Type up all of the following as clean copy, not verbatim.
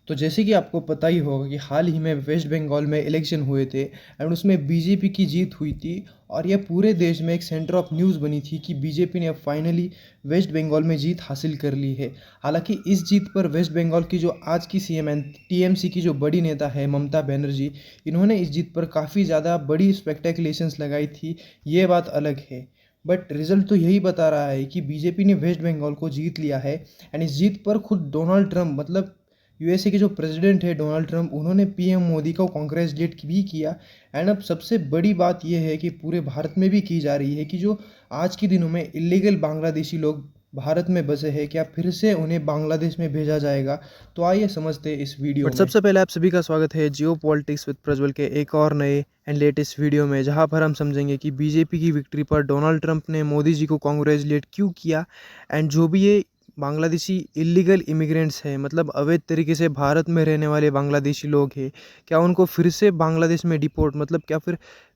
तो जैसे कि आपको पता ही होगा कि हाल ही में वेस्ट बंगाल में इलेक्शन हुए थे एंड उसमें बीजेपी की जीत हुई थी। और यह पूरे देश में एक सेंटर ऑफ न्यूज़ बनी थी कि बीजेपी ने अब फाइनली वेस्ट बंगाल में जीत हासिल कर ली है। हालांकि इस जीत पर वेस्ट बंगाल की जो आज की सीएम एंड टीएमसी की जो बड़ी नेता है ममता बनर्जी, इन्होंने इस जीत पर काफ़ी ज़्यादा बड़ी स्पेक्टेकुलेशंस लगाई थी। ये बात अलग है, बट रिजल्ट तो यही बता रहा है कि बीजेपी ने वेस्ट बंगाल को जीत लिया है। एंड इस जीत पर खुद डोनाल्ड ट्रंप, मतलब यूएसए के जो प्रेसिडेंट है डोनाल्ड ट्रंप, उन्होंने पीएम मोदी को कॉन्ग्रेचुलेट भी किया। एंड अब सबसे बड़ी बात यह है कि पूरे भारत में भी की जा रही है कि जो आज के दिनों में इलीगल बांग्लादेशी लोग भारत में बसे हैं, क्या फिर से उन्हें बांग्लादेश में भेजा जाएगा। तो आइए समझते हैं इस वीडियो में। सबसे पहले आप सभी का स्वागत है जियो पॉलिटिक्स विद प्रज्वल के एक और नए एंड लेटेस्ट वीडियो में, जहां पर हम समझेंगे कि बीजेपी की विक्ट्री पर डोनाल्ड ट्रंप ने मोदी जी को कॉन्ग्रेचुलेट क्यों किया। एंड जो भी ये बांग्लादेशी इलीगल इमिग्रेंट्स हैं, मतलब अवैध तरीके से भारत में रहने वाले बांग्लादेशी लोग हैं, क्या उनको फिर से बांग्लादेश में डिपोर्ट, मतलब क्या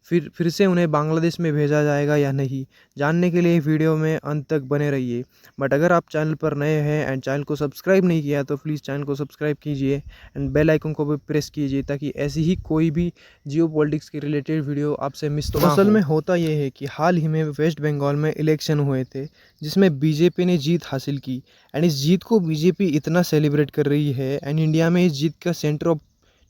फिर से उन्हें बांग्लादेश में भेजा जाएगा या नहीं, जानने के लिए वीडियो में अंत तक बने रहिए। बट अगर आप चैनल पर नए हैं एंड चैनल को सब्सक्राइब नहीं किया तो प्लीज़ चैनल को सब्सक्राइब कीजिए एंड बेल आइकन को भी प्रेस कीजिए, ताकि ऐसी ही कोई भी जियो पॉलिटिक्स के रिलेटेड वीडियो आपसे मिस ना हो। असल में होता यह है कि हाल ही में वेस्ट बंगाल में इलेक्शन हुए थे, जिसमें बीजेपी ने जीत हासिल की। एंड इस जीत को बीजेपी इतना सेलिब्रेट कर रही है एंड इंडिया में इस जीत का सेंटर ऑफ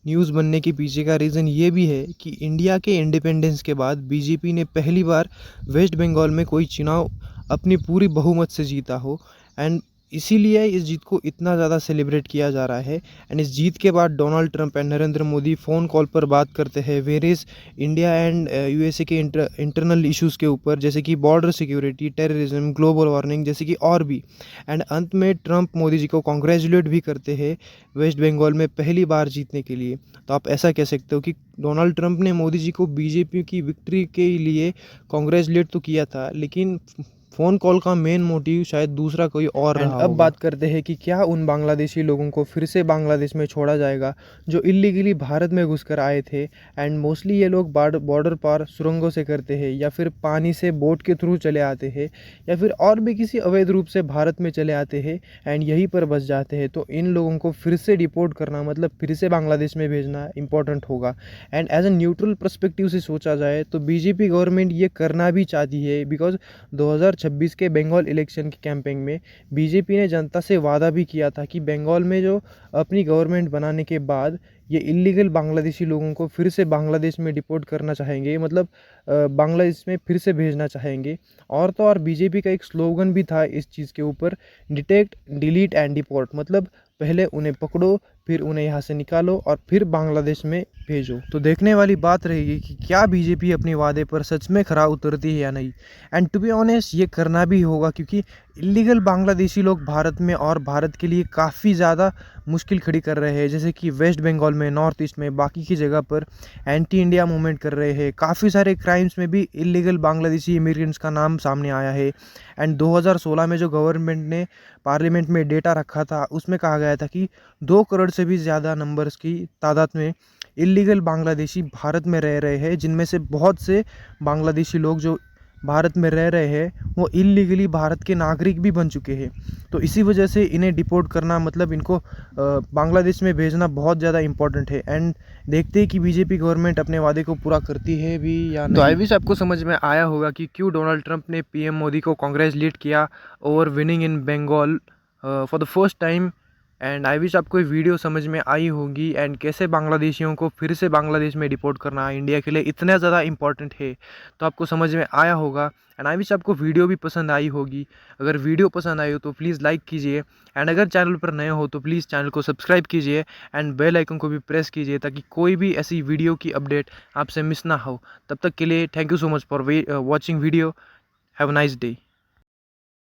न्यूज़ बनने के पीछे का रीज़न ये भी है कि इंडिया के इंडिपेंडेंस के बाद बीजेपी ने पहली बार वेस्ट बंगाल में कोई चुनाव अपनी पूरी बहुमत से जीता हो। एंड इसीलिए इस जीत को इतना ज़्यादा सेलिब्रेट किया जा रहा है। एंड इस जीत के बाद Donald Trump and Narendra Modi phone call पर बात करते हैं वेरियस इंडिया एंड यूएसए के इंटरनल इश्यूज़ के ऊपर, जैसे कि border security, terrorism, global warming, जैसे कि और भी। एंड अंत में ट्रंप मोदी जी को कॉन्ग्रेचुलेट भी करते हैं वेस्ट बंगाल में पहली बार जीतने के लिए। तो आप ऐसा कह सकते हो कि डोनाल्ड ट्रंप ने मोदी जी को बीजेपी की विक्ट्री के लिए कॉन्ग्रेचुलेट तो किया था, लेकिन फ़ोन कॉल का मेन मोटिव शायद दूसरा कोई और रहा होगा। अब बात करते हैं कि क्या उन बांग्लादेशी लोगों को फिर से बांग्लादेश में छोड़ा जाएगा जो इलीगली भारत में घुसकर आए थे। एंड मोस्टली ये लोग बॉर्डर पार सुरंगों से करते हैं, या फिर पानी से बोट के थ्रू चले आते हैं, या फिर और भी किसी अवैध रूप से भारत में चले आते हैं एंड यहीं पर बस जाते हैं। तो इन लोगों को फिर से डिपोर्ट करना, मतलब फिर से बांग्लादेश में भेजना इंपॉर्टेंट होगा। And as a neutral perspective से सोचा जाए तो बीजेपी गवर्नमेंट ये करना भी चाहती है, बिकॉज 2026 के बंगाल इलेक्शन के कैंपेन में बीजेपी ने जनता से वादा भी किया था कि बंगाल में जो अपनी गवर्नमेंट बनाने के बाद ये इलीगल बांग्लादेशी लोगों को फिर से बांग्लादेश में डिपोर्ट करना चाहेंगे, मतलब बांग्लादेश में फिर से भेजना चाहेंगे। और तो और बीजेपी का एक स्लोगन भी था इस चीज़ के ऊपर, डिटेक्ट, डिलीट एंड डिपोर्ट, मतलब पहले उन्हें पकड़ो, फिर उन्हें यहाँ से निकालो और फिर बांग्लादेश में भेजो। तो देखने वाली बात रहेगी कि क्या बीजेपी अपने वादे पर सच में खरा उतरती है या नहीं। एंड टू बी ऑनेस्ट ये करना भी होगा, क्योंकि इलीगल बांग्लादेशी लोग भारत में और भारत के लिए काफ़ी ज़्यादा मुश्किल खड़ी कर रहे हैं, जैसे कि वेस्ट बंगाल में, नॉर्थ ईस्ट में, बाकी की जगह पर एंटी इंडिया मूवमेंट कर रहे हैं। काफ़ी सारे क्राइम्स में भी इलीगल बांग्लादेशी इमिग्रेंट्स का नाम सामने आया है। एंड 2016 में जो गवर्नमेंट ने पार्लियामेंट में डेटा रखा था, उसमें कहा गया था कि 2 करोड़ से भी ज़्यादा नंबर्स की तादाद में इलीगल बांग्लादेशी भारत में रह रहे हैं, जिनमें से बहुत से बांग्लादेशी लोग जो भारत में रह रहे हैं वो इलीगली भारत के नागरिक भी बन चुके हैं। तो इसी वजह से इन्हें डिपोर्ट करना, मतलब इनको बांग्लादेश में भेजना बहुत ज़्यादा इंपॉर्टेंट है। एंड देखते हैं कि बीजेपी गवर्नमेंट अपने वादे को पूरा करती है भी या नहीं। तो आई विश आपको समझ में आया होगा कि क्यों डोनाल्ड ट्रंप ने पीएम मोदी को कॉन्ग्रेचुलेट किया over winning in Bengal for the first time. And I wish आपको ये वीडियो समझ में आई होगी एंड कैसे बांग्लादेशियों को फिर से बांग्लादेश में डिपोर्ट करना इंडिया के लिए इतना ज़्यादा इंपॉर्टेंट है, तो आपको समझ में आया होगा। एंड आई विश आपको वीडियो भी पसंद आई होगी। अगर वीडियो पसंद आई हो तो प्लीज़ लाइक कीजिए, एंड अगर चैनल पर नए हो तो प्लीज़ चैनल को सब्सक्राइब कीजिए एंड बेल आइकन को भी प्रेस कीजिए, ताकि कोई भी ऐसी वीडियो की अपडेट आपसे मिस ना हो। तब तक के लिए thank you so much for watching video. Have a nice day.